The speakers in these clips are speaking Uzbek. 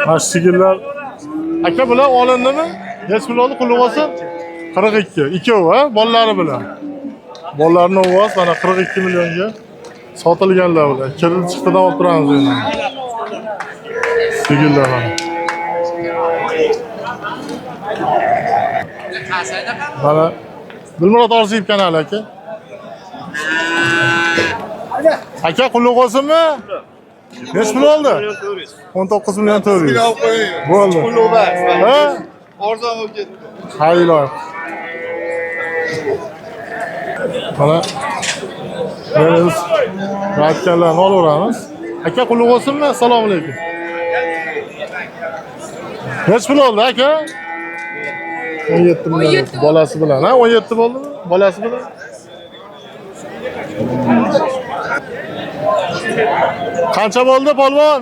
Mana sigirlar. Aka bular olindimi? Necha pul oldi qulluq olsa? 42. Ikkovi, ha, bolalari bilan. Bolalarning ovoz mana 42 millionga sotilganlar bular. Kirib chiqdidan olib turamiz endi. Sigirlar mana. Mana Dilmurod Orziyev kanali aka. Aka qulluq olsinmi? Necha pul oldi? 19 million 400. Bo'ldi. Ha? Arzon bo'lib ketdi. Haylo. Mana biz aytganlarni olaveramiz. Aka qulluq olsinmi? Assalomu alaykum. Necha pul oldi aka? 17 million. Bolasi bilan, ha? 17 bo'ldimi? Bolasi bilan. Qancha bo'ldi polvon?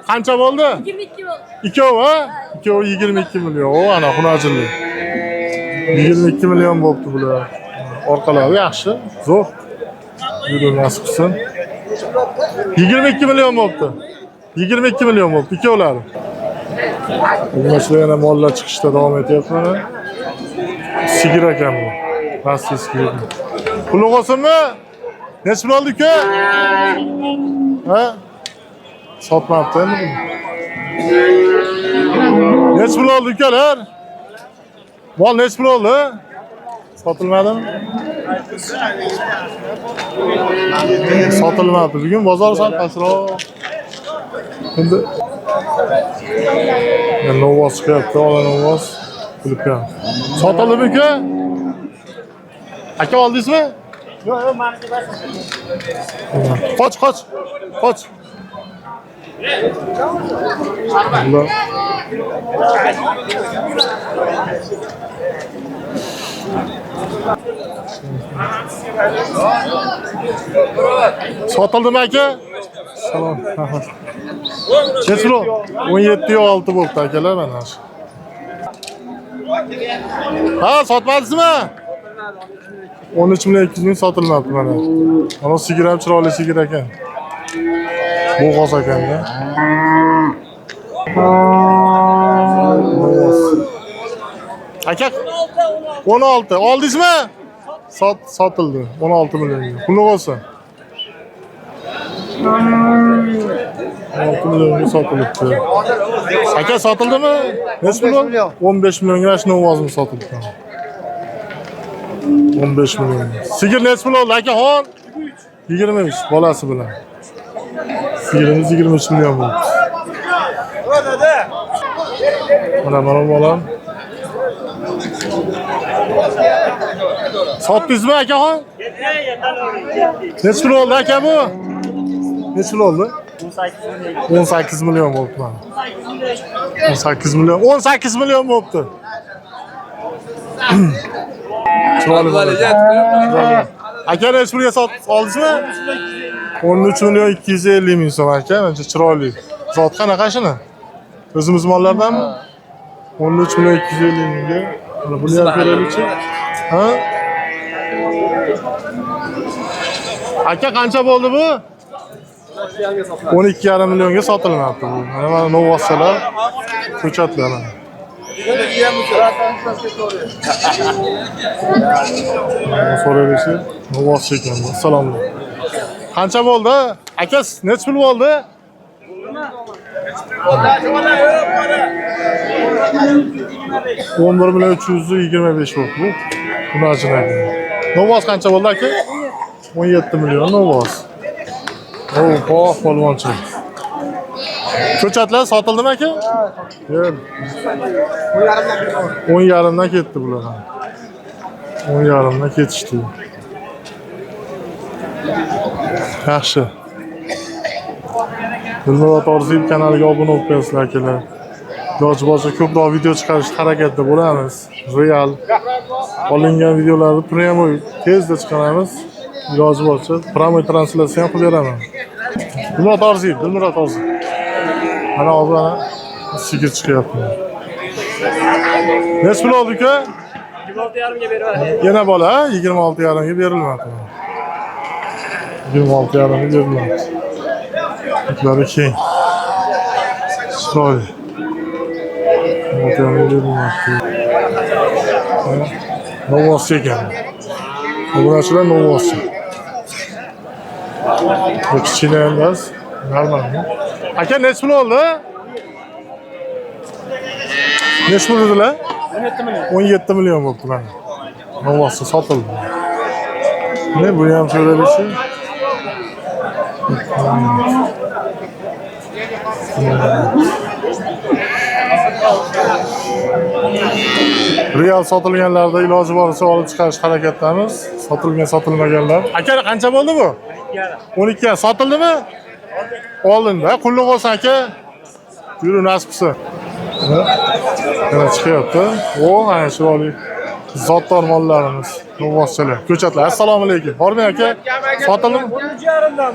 Qancha bo'ldi? 22 bo'ldi. Ikkovi, ha? Ikkovi 22 million. O, ana xunajillik. 22 million bo'pti bular. Orqalari yaxshi, zo'r. Yurib nasib qilsin. 22 million bo'pti. 22 million bo'pti ikkovlari. Bugungacha yana mollar chiqishda davom etyapti mana. Sigir ekan bu. Rasmiy sigir. Qulluq olsinmi? Necha pul oldi uka? Ha? Sotmabdi endi. Necha pul oldi ukalar? Mol necha pul oldi? Sotilmadimi? Sotilmadi. Bugun bozor sal pastroq. Endi novoz chiqyapti, ola novoz qilibgan. Sotildimi uka? Aka oldingizmi? Yo'q, meniki bas. Qoch. Bular sotildimi aka? Salom. Necha pul? 17.6 bo'ldi akalar mana shu. Ha, sotmadingizmi? 13 million 200 ming sotilmabdi mana. Mana sigir ham chiroyli sigir ekan. Bo'g'oz ekan-da. Aka 16. Oldingizmi? Sotildi. 16 millionga. Qulluq olsin. 16 millionga sotilibdi. Aka sotildimi? Necha pul? 15 millionga shu ovozini sotilibdi. 15 million. Sigir necha pul oldi akaxon? 23 bolasi bilan. Sigirimiz 23 million bo'ldi. Mana bolam. Sotdingizmi akaxon? Necha pul oldi aka bu? Necha pul oldi? 18 million bo'ldi mana. 18 million. 18 million bo'ldi. Chiroyli. Aka necha pulga oldingizmi? 13 million 250 ming so'm aka. Menimcha chiroyli. Zot qanaqa shuni? O'zimiz mollardanmi? 13 million 250 mingga. Mana buni ham beraylikchi. Ha? Aka qancha bo'ldi bu? 12,5 millionga sotilmoqda bu. Mana novoschalar, ko'chatlar mana. So'raylishi, novoscha ekan. Assalomu alaykum. Qancha bo'ldi? Aka, necha pul bo'ldi? 11 million 325 bo'ldi bu. Buni ajratdim. Novos qancha bo'ldi aka? 17 million novos. Oh, polvonchi. Ko'chatlar sotildimi aka? Yo'q. 10,5dan ketdi bular. 10,5dan ketishdi. Yaxshi. Dilmurod Orziyev kanaliga obuna bo'lib qo'yasizlar akalar. Iloji boricha ko'proq video chiqarishga harakatda bo'lamiz. Real olingan videolarni prямой tezda chiqaramiz. Iloji boricha prямой translyatsiya ham qilib beraman. Dilmurod Orziyev. Mana hozir ana sigir chiqyapti. Necha pul oldi uka? 26,5 ga beradi. Yana bola 26,5 ga berilmadi. 26,5 ga berilmadi. Bular keng. Chiroyli. Novvoschi ekan. Obunachilar novvoschi. Bu kichkina emas, normal. Aka nechi pul oldi? Nechi pul dedilar? 17 million bo'libdi mana. Novvoschi sotildi. Ne bu ham so'ralishi? Real sotilganlarda iloji boricha olib chiqarish harakatdamiz. Sotilmaganlar. Aka qancha bo'ldi bu? 12. Sotildimi? Oldinda. Qulluq bo'lsin aka. Yuri nasib qilsin. Mana chiqyapti. O, ana shu oli zotdor mollarimiz. Novvoschilar. Ko'chatlar. Assalomu alaykum. Bormi aka? Sotildimi?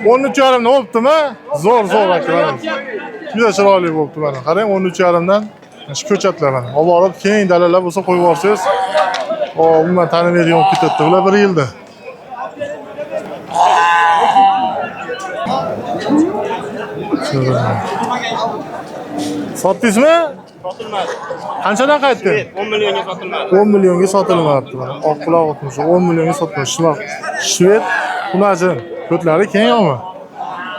13,5 dan bo'libdimi? Zo'r aka. Juda chiroyli bo'libdi mana. Qarang 13,5 dan. Shu ko'chatlar mana. Olib borib keng dalalar bo'lsa qo'yib yuborsangiz, umuman tanimaydigan bo'lib ketadi. Ular 1 yilda. Sotdingizmi? Sotilmadi. Qanchadan qaytdi? 10 millionga sotilmadi. 10 millionga sotilmayapti mana. Oq quloq o'tmish 10 millionga sotilmoqchi. Shved xunajin. Ko'tlari kengmi?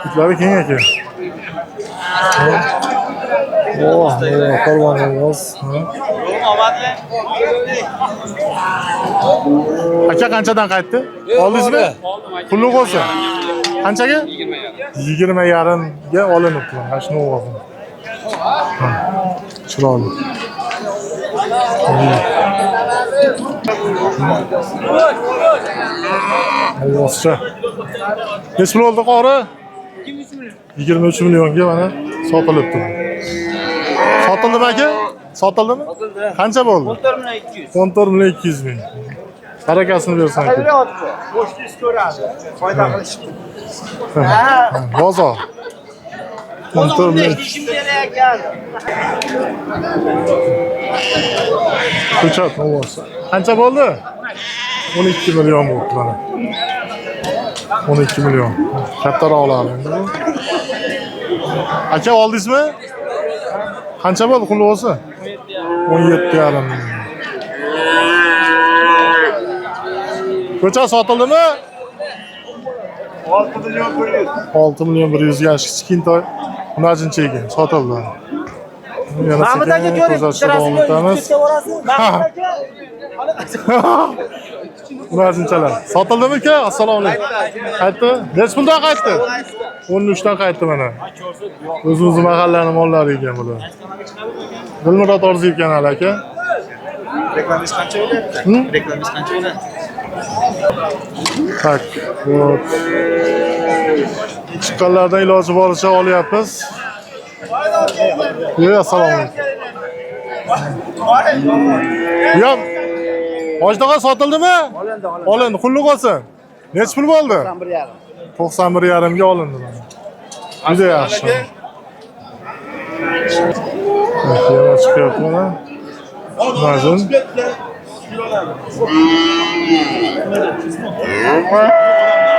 Ko'tlari keng ekan. Qo'rg'onimiz. Aka qanchadan qaytdi? Oldingizmi? Qulluq bo'lsin. Qanchaga? 20,5 ga olinibdi. Mana shuni o'g'lim. Chiroyli. Ayvoscha. Necha pul oldi qori? 23 millionga mana sotilibdi. Sotildimi aka? Sotildimi? Qancha bo'ldi? 14 million 200 ming. Harakasini bersan aka. Bo'shliz ko'radi. Foyda qilishdi. Bozor. 14 million. Ishim kerak ekan. Ko'chat bo'lsa. Qancha bo'ldi? 12 million bo'ldi mana. 12 million. Kattaroqlar endi bu. Aka oldingizmi? Qancha bo'ldi qulluq bo'lsa? 17,5 ming. Ko'chat sotildimi? 6 million 100. 6 million 100 ga kichkintoy xunajincha ekan, sotildi. Mahmud aka ko'ring, davom etamiz. Xunajinchalar. Sotildimi aka? Assalomu alaykum. Qaytdi? Necha puldan qaytdi? 13 dan qaytdi mana. O'zimiz mahallaning mollari ekan bular. Dilmurod Orziyev kanali aka. Reklamingiz qancha bo'lyapti? Reklamingiz qancha bo'lyapti? Tak, вот. Chiqqanlardan iloji boricha olyapmiz. Assalomu alaykum. Yo'q. Ojdag'a sotildimi? Olindi, qulluq bo'lsin. Necha pul bo'ldi? 91,5 ga olindi mana. Juda yaxshi. Yana chiqyapti mana. Mazun.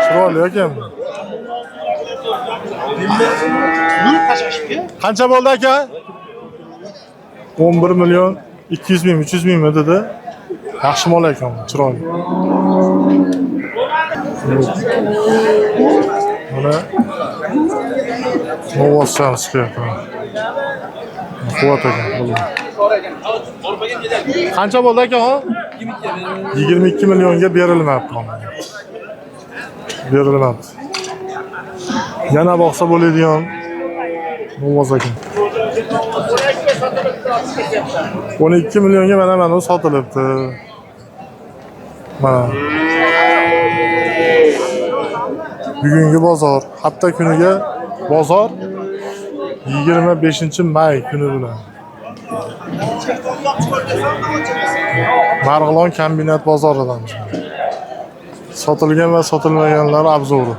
Chiroyli ekan. Qancha bo'ldi aka? 11 million 200 ming, 300 mingmi dedi. Yaxshi mol ekan, chiroyli. Mana novvoschamiz chiqyapti. Quvvat ekan. Qancha bo'ldi aka? 22 millionga berilmayapti. Berilmayapti. Yana boqsa bo'ladigan novvoz ekan. 12 millionga mana sotilibdi. Mana. Bugungi bozor, hafta kuniga bozor 25-may kuni bilan. Marg'ilon kombinat bozoridamiz. Sotilgan va sotilmaganlar obzori.